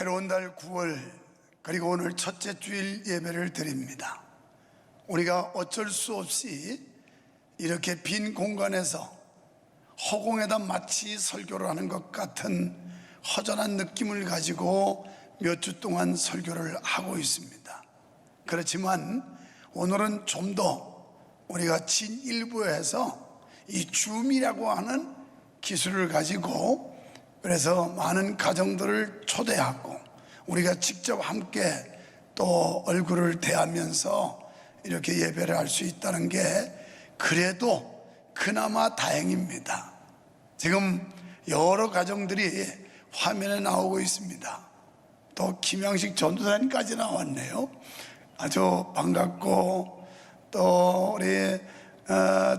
새로운 달 9월 그리고 오늘 첫째 주일 예배를 드립니다. 우리가 어쩔 수 없이 이렇게 빈 공간에서 허공에다 마치 설교를 하는 것 같은 허전한 느낌을 가지고 몇 주 동안 설교를 하고 있습니다. 그렇지만 오늘은 좀 더 우리가 진일보에서 이 줌이라고 하는 기술을 가지고 그래서 많은 가정들을 초대하고 우리가 직접 함께 또 얼굴을 대하면서 이렇게 예배를 할 수 있다는 게 그래도 그나마 다행입니다. 지금 여러 가정들이 화면에 나오고 있습니다. 또 김양식 전도사님까지 나왔네요. 아주 반갑고 또 우리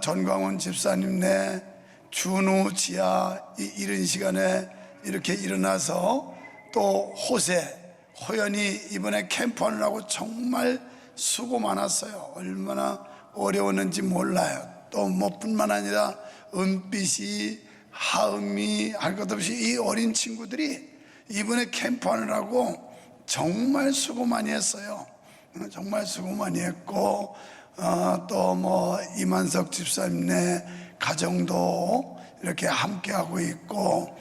전광훈 집사님네 준우 지아 이런 시간에 이렇게 일어나서 또 호세 호연이 이번에 캠프하느라고 정말 수고 많았어요. 얼마나 어려웠는지 몰라요. 또 뭐 뿐만 아니라 은빛이 하음이 할 것 없이 이 어린 친구들이 이번에 캠프하느라고 정말 수고 많이 했어요. 정말 수고 많이 했고 또 뭐 이만석 집사님네 가정도 이렇게 함께하고 있고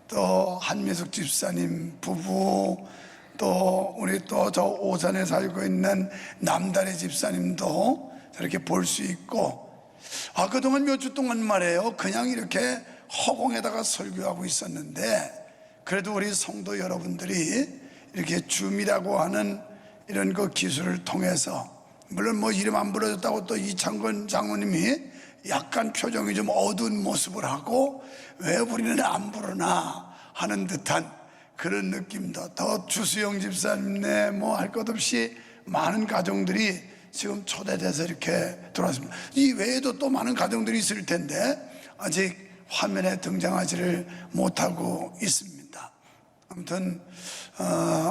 또 한미숙 집사님 부부 또 우리 또 저 오산에 살고 있는 남다리 집사님도 저렇게 볼 수 있고 그동안 몇 주 동안 말이에요 그냥 이렇게 허공에다가 설교하고 있었는데 그래도 우리 성도 여러분들이 이렇게 줌이라고 하는 이런 그 기술을 통해서 물론 뭐 이름 안 불러줬다고 또 이창건 장로님이 약간 표정이 좀 어두운 모습을 하고 왜 우리는 안 부르나 하는 듯한 그런 느낌도 더 주수영 집사님네 뭐 할 것 없이 많은 가정들이 지금 초대돼서 이렇게 들어왔습니다. 이 외에도 또 많은 가정들이 있을 텐데 아직 화면에 등장하지를 못하고 있습니다. 아무튼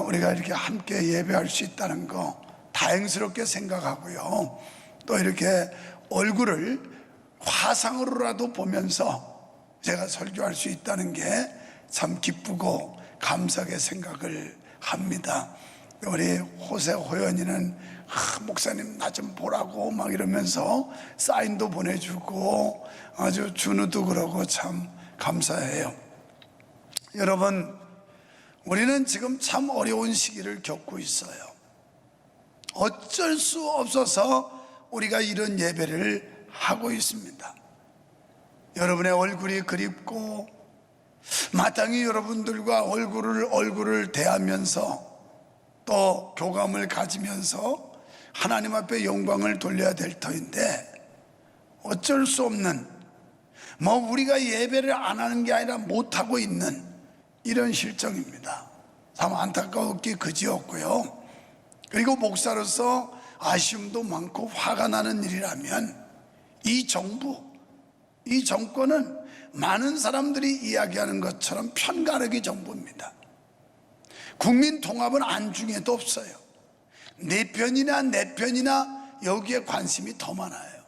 우리가 이렇게 함께 예배할 수 있다는 거 다행스럽게 생각하고요. 또 이렇게 얼굴을 화상으로라도 보면서 제가 설교할 수 있다는 게 참 기쁘고 감사하게 생각을 합니다. 우리 호세 호연이는 목사님 나 좀 보라고 막 이러면서 사인도 보내주고 아주 준우도 그러고 참 감사해요. 여러분 우리는 지금 참 어려운 시기를 겪고 있어요. 어쩔 수 없어서 우리가 이런 예배를 하고 있습니다. 여러분의 얼굴이 그립고 마땅히 여러분들과 얼굴을 대하면서 또 교감을 가지면서 하나님 앞에 영광을 돌려야 될 터인데 어쩔 수 없는 뭐 우리가 예배를 안 하는 게 아니라 못하고 있는 이런 실정입니다. 참 안타까웠기 그지없고요. 그리고 목사로서 아쉬움도 많고 화가 나는 일이라면 이 정부, 이 정권은 많은 사람들이 이야기하는 것처럼 편가르기 정부입니다. 국민 통합은 안중에도 없어요. 내 편이나 여기에 관심이 더 많아요.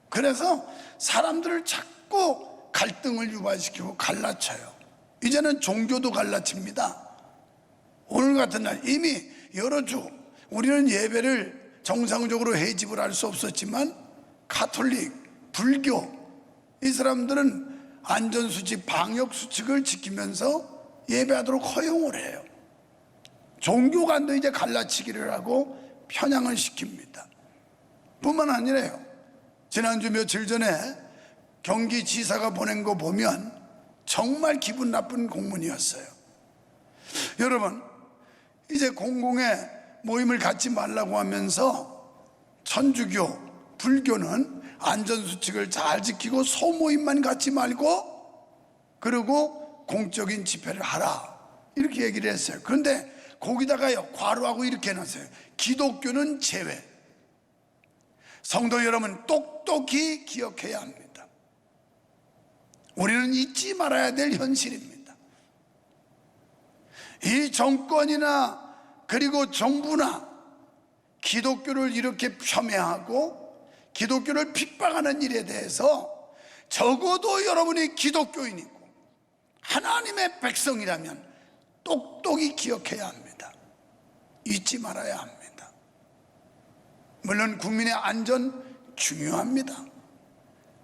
그래서 사람들을 자꾸 갈등을 유발시키고 갈라쳐요. 이제는 종교도 갈라칩니다. 오늘 같은 날 이미 여러 주 우리는 예배를 정상적으로 해집을 할 수 없었지만 가톨릭, 불교 이 사람들은 안전수칙, 방역수칙을 지키면서 예배하도록 허용을 해요. 종교 간도 이제 갈라치기를 하고 편향을 시킵니다. 뿐만 아니라요. 지난주 며칠 전에 경기지사가 보낸 거 보면 정말 기분 나쁜 공문이었어요. 여러분 이제 공공의 모임을 갖지 말라고 하면서 천주교, 불교는 안전수칙을 잘 지키고 소모임만 갖지 말고 그리고 공적인 집회를 하라 이렇게 얘기를 했어요. 그런데 거기다가요 괄호하고 이렇게 해놨어요. 기독교는 제외. 성도 여러분 똑똑히 기억해야 합니다. 우리는 잊지 말아야 될 현실입니다. 이 정권이나 그리고 정부나 기독교를 이렇게 폄훼하고 기독교를 핍박하는 일에 대해서 적어도 여러분이 기독교인이고 하나님의 백성이라면 똑똑히 기억해야 합니다. 잊지 말아야 합니다. 물론 국민의 안전 중요합니다.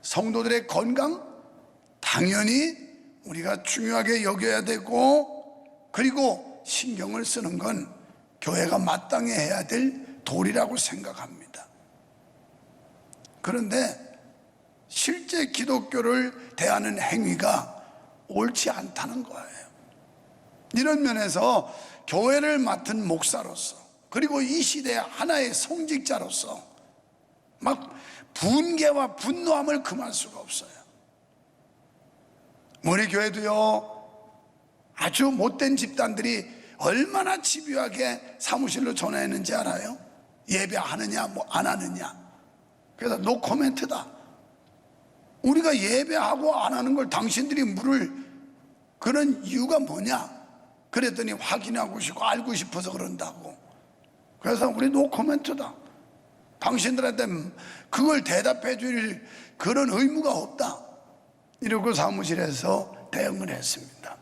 성도들의 건강 당연히 우리가 중요하게 여겨야 되고, 그리고 신경을 쓰는 건 교회가 마땅히 해야 될 도리라고 생각합니다. 그런데 실제 기독교를 대하는 행위가 옳지 않다는 거예요. 이런 면에서 교회를 맡은 목사로서, 그리고 이 시대의 하나의 성직자로서 막 분개와 분노함을 금할 수가 없어요. 우리 교회도요, 아주 못된 집단들이 얼마나 집요하게 사무실로 전화했는지 알아요? 예배하느냐 뭐 안 하느냐. 그래서 노 코멘트다. 우리가 예배하고 안 하는 걸 당신들이 물을 그런 이유가 뭐냐? 그랬더니 확인하고 싶고 알고 싶어서 그런다고. 그래서 우리 노 코멘트다. 당신들한테 그걸 대답해 줄 그런 의무가 없다. 이러고 사무실에서 대응을 했습니다.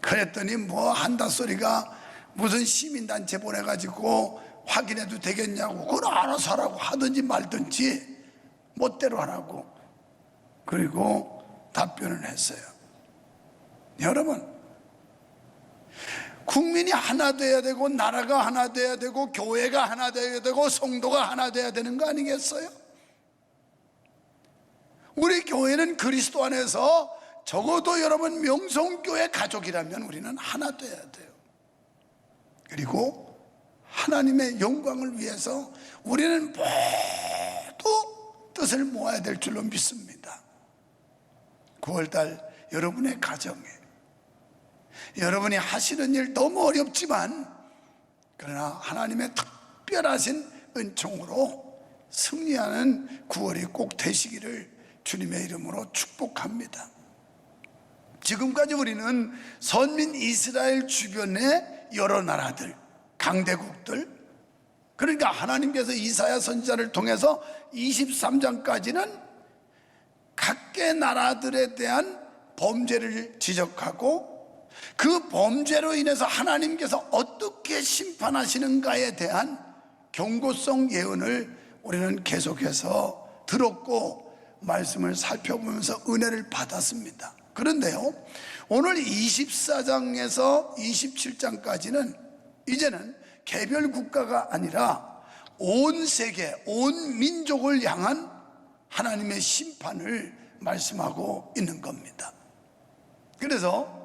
그랬더니 뭐 한다 소리가 무슨 시민단체 보내가지고 확인해도 되겠냐고, 그걸 알아서 하라고, 하든지 말든지 멋대로 하라고. 그리고 답변을 했어요. 여러분, 국민이 하나 돼야 되고, 나라가 하나 돼야 되고, 교회가 하나 돼야 되고, 성도가 하나 돼야 되는 거 아니겠어요? 우리 교회는 그리스도 안에서 적어도 여러분 명성교회 가족이라면 우리는 하나 돼야 돼요. 그리고 하나님의 영광을 위해서 우리는 모두 뜻을 모아야 될 줄로 믿습니다. 9월달 여러분의 가정에 여러분이 하시는 일 너무 어렵지만, 그러나 하나님의 특별하신 은총으로 승리하는 9월이 꼭 되시기를 주님의 이름으로 축복합니다. 지금까지 우리는 선민 이스라엘 주변의 여러 나라들, 강대국들, 그러니까 하나님께서 이사야 선지자를 통해서 23장까지는 각계 나라들에 대한 범죄를 지적하고, 그 범죄로 인해서 하나님께서 어떻게 심판하시는가에 대한 경고성 예언을 우리는 계속해서 들었고 말씀을 살펴보면서 은혜를 받았습니다. 그런데요, 오늘 24장에서 27장까지는 이제는 개별 국가가 아니라 온 세계, 온 민족을 향한 하나님의 심판을 말씀하고 있는 겁니다. 그래서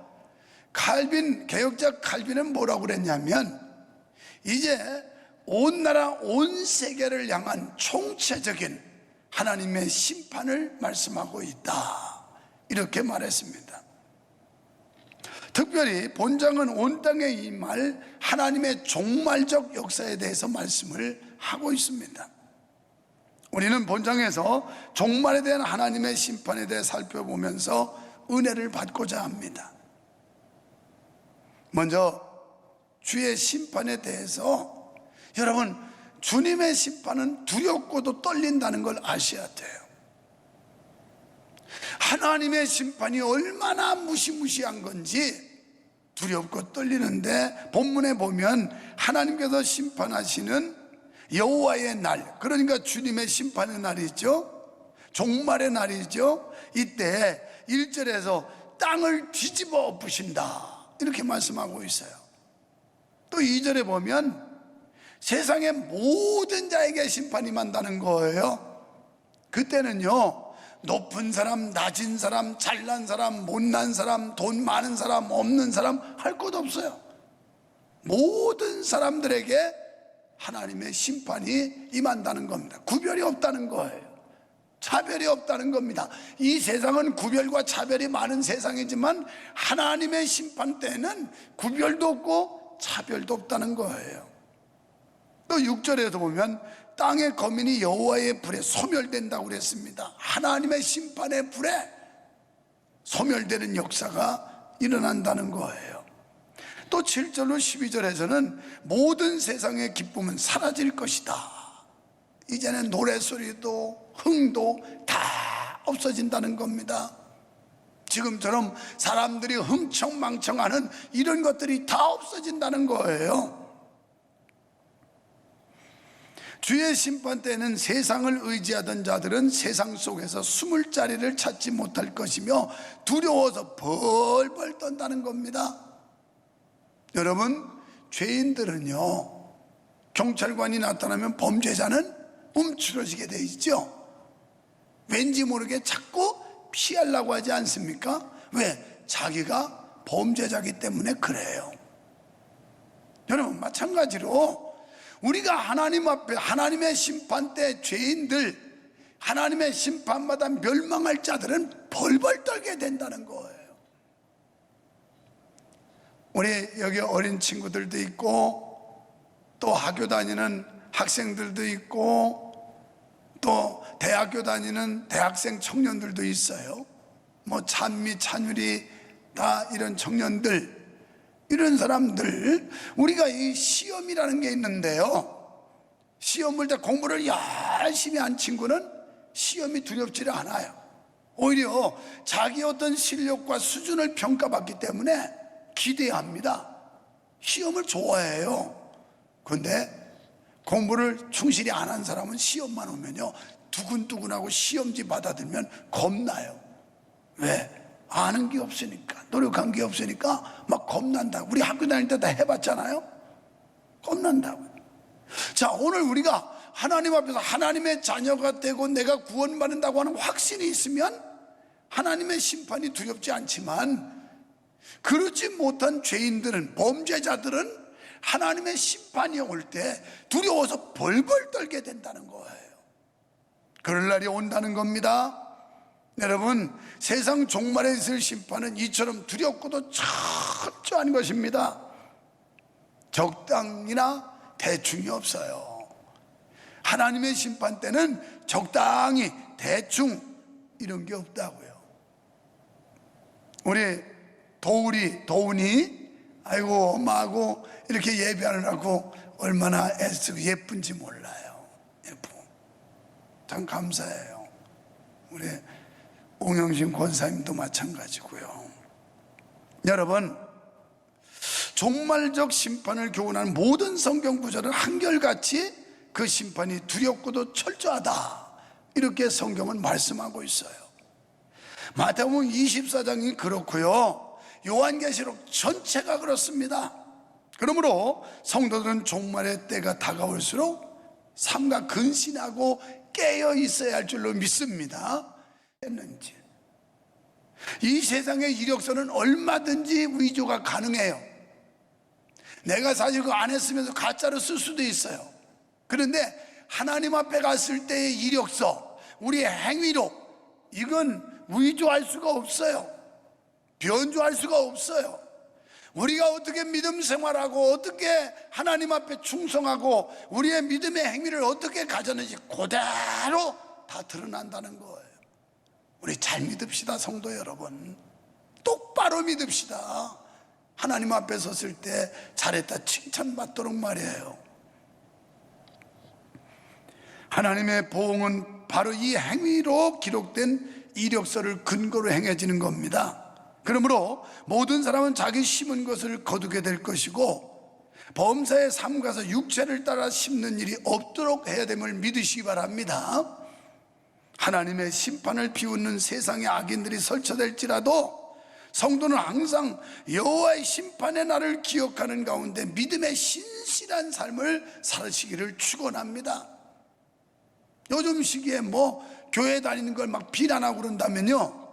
개혁자 칼빈은 뭐라고 그랬냐면, 이제 온 나라, 온 세계를 향한 총체적인 하나님의 심판을 말씀하고 있다, 이렇게 말했습니다. 특별히 본장은 온 땅에 임할 하나님의 종말적 역사에 대해서 말씀을 하고 있습니다. 우리는 본장에서 종말에 대한 하나님의 심판에 대해 살펴보면서 은혜를 받고자 합니다. 먼저 주의 심판에 대해서, 여러분, 주님의 심판은 두렵고도 떨린다는 걸 아셔야 돼요. 하나님의 심판이 얼마나 무시무시한 건지 두렵고 떨리는데, 본문에 보면 하나님께서 심판하시는 여호와의 날, 그러니까 주님의 심판의 날이죠, 종말의 날이죠. 이때 1절에서 땅을 뒤집어 엎으신다, 이렇게 말씀하고 있어요. 또 2절에 보면 세상의 모든 자에게 심판이 임한다는 거예요. 그때는요, 높은 사람, 낮은 사람, 잘난 사람, 못난 사람, 돈 많은 사람, 없는 사람 할 것 없어요. 모든 사람들에게 하나님의 심판이 임한다는 겁니다. 구별이 없다는 거예요. 차별이 없다는 겁니다. 이 세상은 구별과 차별이 많은 세상이지만 하나님의 심판 때는 구별도 없고 차별도 없다는 거예요. 또 6절에도 보면 땅의 거민이 여호와의 불에 소멸된다고 그랬습니다. 하나님의 심판의 불에 소멸되는 역사가 일어난다는 거예요. 또 7절로 12절에서는 모든 세상의 기쁨은 사라질 것이다. 이제는 노래소리도 흥도 다 없어진다는 겁니다. 지금처럼 사람들이 흥청망청하는 이런 것들이 다 없어진다는 거예요. 주의 심판 때는 세상을 의지하던 자들은 세상 속에서 숨을 자리를 찾지 못할 것이며 두려워서 벌벌 떤다는 겁니다. 여러분, 죄인들은요, 경찰관이 나타나면 범죄자는 움츠러지게 돼 있죠. 왠지 모르게 자꾸 피하려고 하지 않습니까? 왜? 자기가 범죄자기 때문에 그래요. 여러분, 마찬가지로 우리가 하나님 앞에, 하나님의 심판 때 죄인들, 하나님의 심판마다 멸망할 자들은 벌벌 떨게 된다는 거예요. 우리 여기 어린 친구들도 있고, 또 학교 다니는 학생들도 있고, 또 대학교 다니는 대학생 청년들도 있어요. 뭐 찬미, 찬율이 다 이런 청년들, 이런 사람들, 우리가 이 시험이라는 게 있는데요, 시험을 때 공부를 열심히 한 친구는 시험이 두렵지를 않아요. 오히려 자기 어떤 실력과 수준을 평가받기 때문에 기대합니다. 시험을 좋아해요. 그런데 공부를 충실히 안 한 사람은 시험만 오면요, 두근두근하고 시험지 받아들면 겁나요. 왜? 아는 게 없으니까, 노력한 게 없으니까 막 겁난다. 우리 학교 다닐 때 다 해봤잖아요. 겁난다고. 자, 오늘 우리가 하나님 앞에서 하나님의 자녀가 되고 내가 구원받는다고 하는 확신이 있으면 하나님의 심판이 두렵지 않지만, 그렇지 못한 죄인들은, 범죄자들은 하나님의 심판이 올 때 두려워서 벌벌 떨게 된다는 거예요. 그럴 날이 온다는 겁니다. 여러분, 세상 종말에 있을 심판은 이처럼 두렵고도 철저한 것입니다. 적당이나 대충이 없어요. 하나님의 심판 때는 적당히, 대충 이런 게 없다고요. 우리 도훈이 아이고 엄마하고 이렇게 예배하느라고 얼마나 애쓰고 예쁜지 몰라요. 예쁘고 참 감사해요. 우리 옹영신 권사님도 마찬가지고요. 여러분, 종말적 심판을 교훈하는 모든 성경 구절은 한결같이 그 심판이 두렵고도 철저하다, 이렇게 성경은 말씀하고 있어요. 마태복음 24장이 그렇고요, 요한계시록 전체가 그렇습니다. 그러므로 성도들은 종말의 때가 다가올수록 삼가 근신하고 깨어 있어야 할 줄로 믿습니다. 했는지, 이 세상의 이력서는 얼마든지 위조가 가능해요. 내가 사실 그거 안 했으면서 가짜로 쓸 수도 있어요. 그런데 하나님 앞에 갔을 때의 이력서, 우리의 행위로, 이건 위조할 수가 없어요. 변조할 수가 없어요. 우리가 어떻게 믿음 생활하고 어떻게 하나님 앞에 충성하고 우리의 믿음의 행위를 어떻게 가졌는지 그대로 다 드러난다는 거예요. 우리 잘 믿읍시다, 성도 여러분. 똑바로 믿읍시다. 하나님 앞에 섰을 때 잘했다 칭찬받도록 말이에요. 하나님의 보응은 바로 이 행위로 기록된 이력서를 근거로 행해지는 겁니다. 그러므로 모든 사람은 자기 심은 것을 거두게 될 것이고, 범사에 삼가서 육체를 따라 심는 일이 없도록 해야 됨을 믿으시기 바랍니다. 하나님의 심판을 비웃는 세상의 악인들이 설쳐될지라도 성도는 항상 여호와의 심판의 날을 기억하는 가운데 믿음의 신실한 삶을 살으시기를 축원합니다. 요즘 시기에 뭐 교회 다니는 걸 막 비난하고 그런다면요,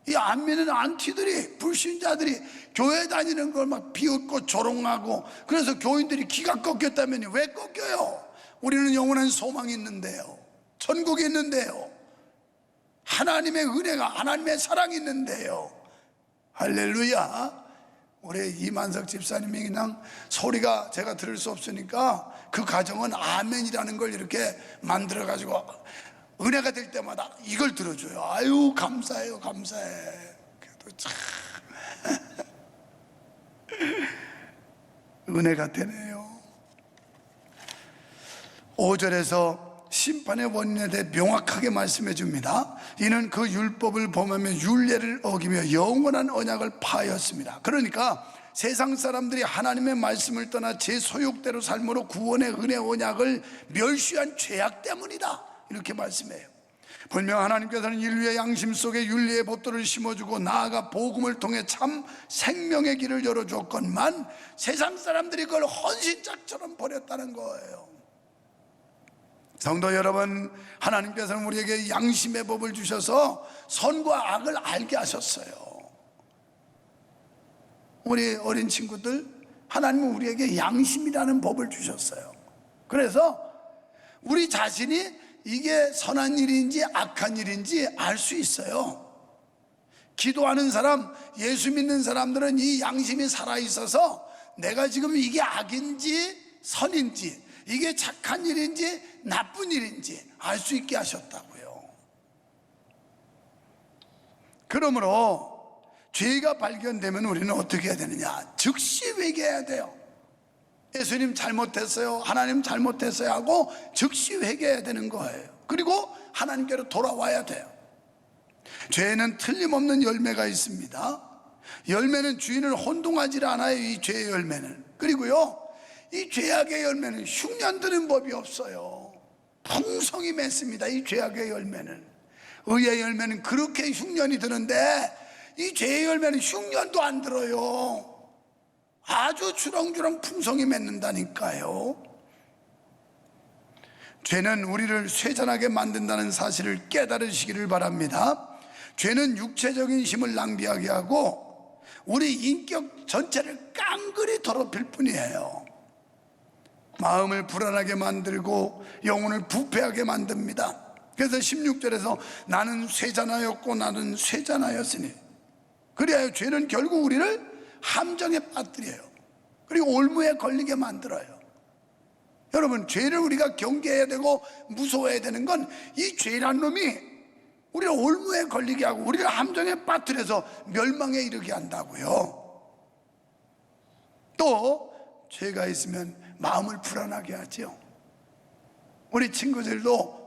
이 안 믿는 안티들이, 불신자들이 교회 다니는 걸 막 비웃고 조롱하고, 그래서 교인들이 기가 꺾였다면 왜 꺾여요? 우리는 영원한 소망이 있는데요, 천국이 있는데요, 하나님의 은혜가, 하나님의 사랑이 있는데요. 할렐루야. 우리 이만석 집사님이 그냥 소리가 제가 들을 수 없으니까 그 가정은 아멘이라는 걸 이렇게 만들어 가지고 은혜가 될 때마다 이걸 들어줘요. 아유 감사해요, 감사해. 그래도 참 은혜가 되네요. 5절에서 심판의 원인에 대해 명확하게 말씀해 줍니다. 이는 그 율법을 범하며 율례를 어기며 영원한 언약을 파하였습니다. 그러니까 세상 사람들이 하나님의 말씀을 떠나 제 소욕대로 삶으로 구원의 은혜 언약을 멸시한 죄악 때문이다, 이렇게 말씀해요. 분명 하나님께서는 인류의 양심 속에 윤리의 법도를 심어주고 나아가 복음을 통해 참 생명의 길을 열어주었건만 세상 사람들이 그걸 헌신짝처럼 버렸다는 거예요. 성도 여러분, 하나님께서는 우리에게 양심의 법을 주셔서 선과 악을 알게 하셨어요. 우리 어린 친구들, 하나님은 우리에게 양심이라는 법을 주셨어요. 그래서 우리 자신이 이게 선한 일인지 악한 일인지 알 수 있어요. 기도하는 사람, 예수 믿는 사람들은 이 양심이 살아있어서 내가 지금 이게 악인지 선인지, 이게 착한 일인지 나쁜 일인지 알 수 있게 하셨다고요. 그러므로 죄가 발견되면 우리는 어떻게 해야 되느냐? 즉시 회개해야 돼요. 예수님 잘못했어요, 하나님 잘못했어요 하고 즉시 회개해야 되는 거예요. 그리고 하나님께로 돌아와야 돼요. 죄에는 틀림없는 열매가 있습니다. 열매는 주인을 혼동하지 않아요, 이 죄의 열매는. 그리고요, 이 죄악의 열매는 흉년 드는 법이 없어요. 풍성이 맺습니다, 이 죄악의 열매는. 의의 열매는 그렇게 흉년이 드는데 이 죄의 열매는 흉년도 안 들어요. 아주 주렁주렁 풍성이 맺는다니까요. 죄는 우리를 쇠잔하게 만든다는 사실을 깨달으시기를 바랍니다. 죄는 육체적인 힘을 낭비하게 하고 우리 인격 전체를 깡그리 더럽힐 뿐이에요. 마음을 불안하게 만들고 영혼을 부패하게 만듭니다. 그래서 16절에서 나는 쇠잔하였고 나는 쇠잔하였으니, 그래야 죄는 결국 우리를 함정에 빠뜨려요. 그리고 올무에 걸리게 만들어요. 여러분, 죄를 우리가 경계해야 되고 무서워해야 되는 건 이 죄란 놈이 우리를 올무에 걸리게 하고 우리를 함정에 빠뜨려서 멸망에 이르게 한다고요. 또 죄가 있으면 마음을 불안하게 하죠. 우리 친구들도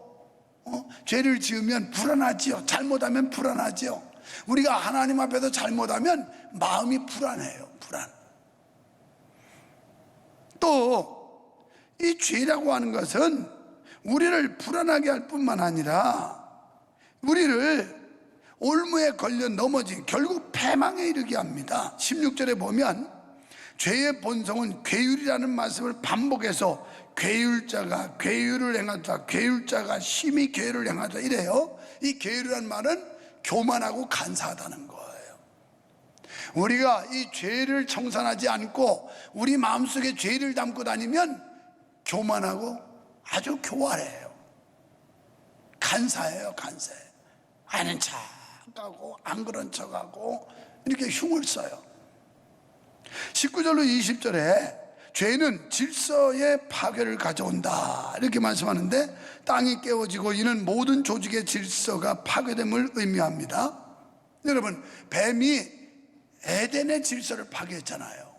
죄를 지으면 불안하지요. 잘못하면 불안하지요. 우리가 하나님 앞에서 잘못하면 마음이 불안해요. 불안. 또 이 죄라고 하는 것은 우리를 불안하게 할 뿐만 아니라 우리를 올무에 걸려 넘어진 결국 패망에 이르게 합니다. 16절에 보면 죄의 본성은 괴율이라는 말씀을 반복해서 괴율자가 괴율을 행하다, 괴율자가 심히 괴율을 행하다 이래요. 이 괴율이라는 말은 교만하고 간사하다는 거예요. 우리가 이 죄를 청산하지 않고 우리 마음속에 죄를 담고 다니면 교만하고 아주 교활해요. 간사해요. 간사해. 아는 척하고 안 그런 척하고 이렇게 흉을 써요. 19절로 20절에 죄는 질서의 파괴를 가져온다 이렇게 말씀하는데, 땅이 깨어지고 이는 모든 조직의 질서가 파괴됨을 의미합니다. 여러분, 뱀이 에덴의 질서를 파괴했잖아요.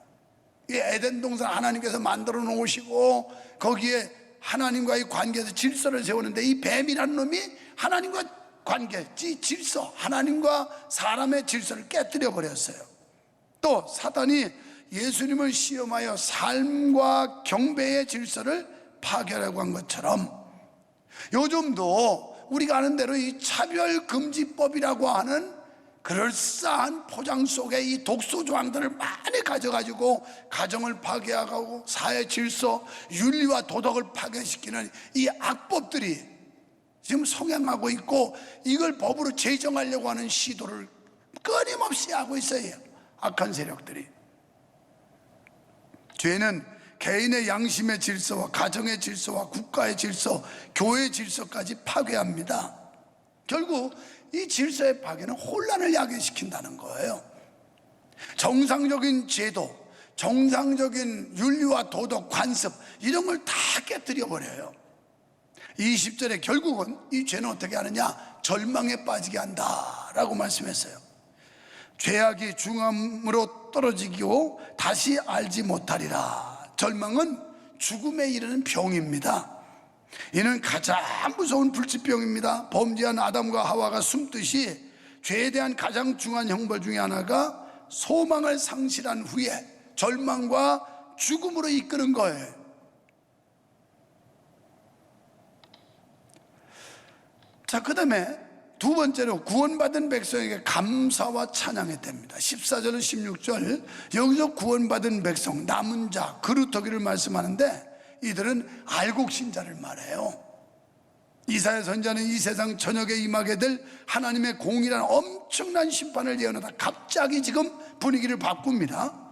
이 에덴 동산 하나님께서 만들어 놓으시고 거기에 하나님과의 관계에서 질서를 세우는데 이 뱀이라는 놈이 하나님과 관계, 질서, 하나님과 사람의 질서를 깨뜨려 버렸어요. 또 사단이 예수님을 시험하여 삶과 경배의 질서를 파괴하려고 한 것처럼 요즘도 우리가 아는 대로 이 차별금지법이라고 하는 그럴싸한 포장 속에 이 독소 조항들을 많이 가져가지고 가정을 파괴하고 사회 질서, 윤리와 도덕을 파괴시키는 이 악법들이 지금 성행하고 있고, 이걸 법으로 제정하려고 하는 시도를 끊임없이 하고 있어요, 악한 세력들이. 죄는 개인의 양심의 질서와 가정의 질서와 국가의 질서, 교회의 질서까지 파괴합니다. 결국 이 질서의 파괴는 혼란을 야기시킨다는 거예요. 정상적인 제도, 정상적인 윤리와 도덕, 관습 이런 걸 다 깨뜨려 버려요. 20절에 결국은 이 죄는 어떻게 하느냐? 절망에 빠지게 한다라고 말씀했어요. 죄악이 중함으로 떨어지고 다시 알지 못하리라. 절망은 죽음에 이르는 병입니다. 이는 가장 무서운 불치병입니다. 범죄한 아담과 하와가 숨듯이 죄에 대한 가장 중요한 형벌 중에 하나가 소망을 상실한 후에 절망과 죽음으로 이끄는 거예요. 자, 그 다음에 두 번째로 구원받은 백성에게 감사와 찬양해야 됩니다. 14절 16절 여기서 구원받은 백성, 남은 자, 그루터기를 말씀하는데 이들은 알곡신자를 말해요. 이사야 선지자는 이 세상 저녁에 임하게 될 하나님의 공의라는 엄청난 심판을 예언하다 갑자기 지금 분위기를 바꿉니다.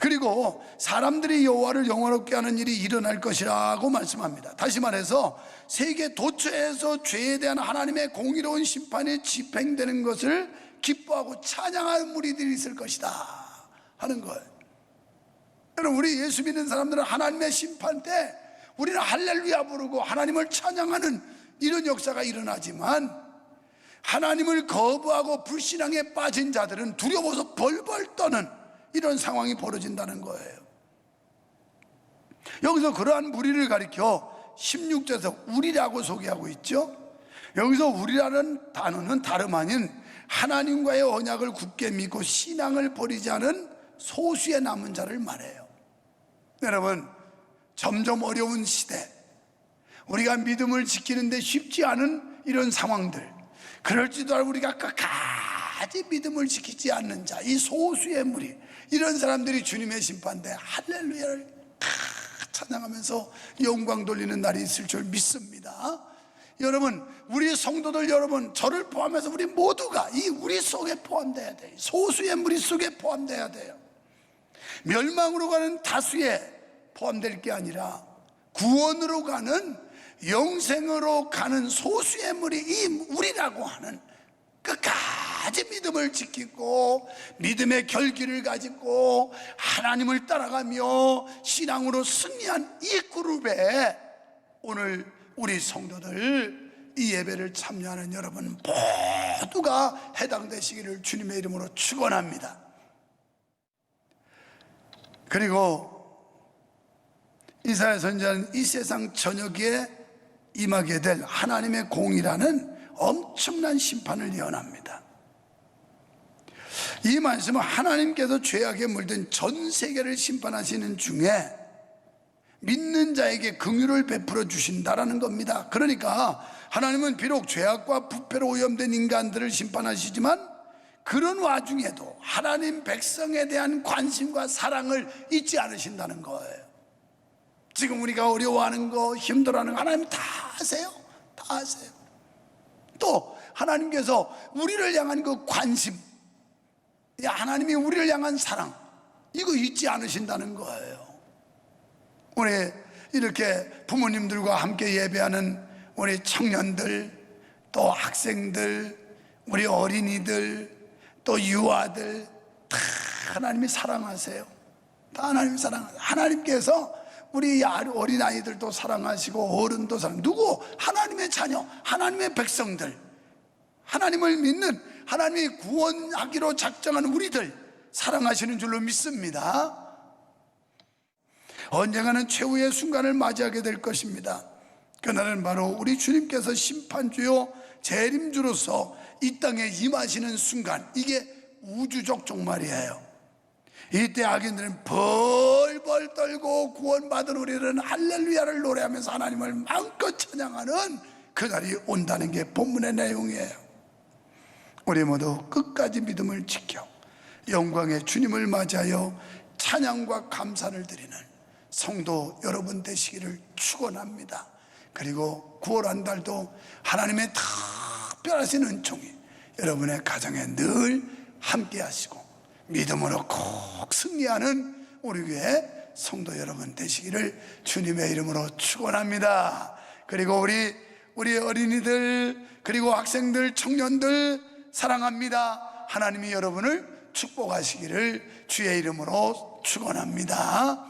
그리고 사람들이 여호와를 영원롭게 하는 일이 일어날 것이라고 말씀합니다. 다시 말해서 세계 도처에서 죄에 대한 하나님의 공의로운 심판이 집행되는 것을 기뻐하고 찬양하는 무리들이 있을 것이다 하는 거예요. 여러분, 우리 예수 믿는 사람들은 하나님의 심판 때 우리는 할렐루야 부르고 하나님을 찬양하는 이런 역사가 일어나지만, 하나님을 거부하고 불신앙에 빠진 자들은 두려워서 벌벌 떠는 이런 상황이 벌어진다는 거예요. 여기서 그러한 무리를 가리켜 16절에서 우리라고 소개하고 있죠. 여기서 우리라는 단어는 다름 아닌 하나님과의 언약을 굳게 믿고 신앙을 버리지 않은 소수의 남은 자를 말해요. 여러분, 점점 어려운 시대, 우리가 믿음을 지키는데 쉽지 않은 이런 상황들, 그럴지도 알고 우리가 끝까지 믿음을 지키지 않는 자, 이 소수의 무리, 이런 사람들이 주님의 심판대 할렐루야를 찬양하면서 영광 돌리는 날이 있을 줄 믿습니다. 여러분, 우리 성도들 여러분, 저를 포함해서 우리 모두가 이 우리 속에 포함돼야 돼요. 소수의 무리 속에 포함돼야 돼요. 멸망으로 가는 다수에 포함될 게 아니라 구원으로 가는, 영생으로 가는 소수의 무리, 이 우리라고 하는 끝까지 믿음을 지키고 믿음의 결기를 가지고 하나님을 따라가며 신앙으로 승리한 이 그룹에 오늘 우리 성도들, 이 예배를 참여하는 여러분 모두가 해당되시기를 주님의 이름으로 축원합니다. 그리고 이사야 선지자는 이 세상 저녁에 임하게 될 하나님의 공의라는 엄청난 심판을 예언합니다. 이 말씀은 하나님께서 죄악에 물든 전 세계를 심판하시는 중에 믿는 자에게 긍휼을 베풀어 주신다라는 겁니다. 그러니까 하나님은 비록 죄악과 부패로 오염된 인간들을 심판하시지만 그런 와중에도 하나님 백성에 대한 관심과 사랑을 잊지 않으신다는 거예요. 지금 우리가 어려워하는 거, 힘들어하는 거 하나님 다 아세요. 다 아세요. 또 하나님께서 우리를 향한 그 관심, 하나님이 우리를 향한 사랑, 이거 잊지 않으신다는 거예요. 우리 이렇게 부모님들과 함께 예배하는 우리 청년들, 또 학생들, 우리 어린이들, 또 유아들 다 하나님이 사랑하세요. 다 하나님이 사랑하세요. 하나님께서 우리 어린아이들도 사랑하시고 어른도 사랑하시고, 누구? 하나님의 자녀, 하나님의 백성들, 하나님을 믿는, 하나님이 구원하기로 작정한 우리들 사랑하시는 줄로 믿습니다. 언젠가는 최후의 순간을 맞이하게 될 것입니다. 그날은 바로 우리 주님께서 심판주요 재림주로서 이 땅에 임하시는 순간, 이게 우주적 종말이에요. 이때 악인들은 벌벌 떨고 구원받은 우리는 할렐루야를 노래하면서 하나님을 마음껏 찬양하는 그날이 온다는 게 본문의 내용이에요. 우리 모두 끝까지 믿음을 지켜 영광의 주님을 맞이하여 찬양과 감사를 드리는 성도 여러분 되시기를 축원합니다. 그리고 9월 한 달도 하나님의 특별하신 은총이 여러분의 가정에 늘 함께 하시고 믿음으로 꼭 승리하는 우리 교회 성도 여러분 되시기를 주님의 이름으로 축원합니다. 그리고 우리 어린이들, 그리고 학생들, 청년들 사랑합니다. 하나님이 여러분을 축복하시기를 주의 이름으로 축원합니다.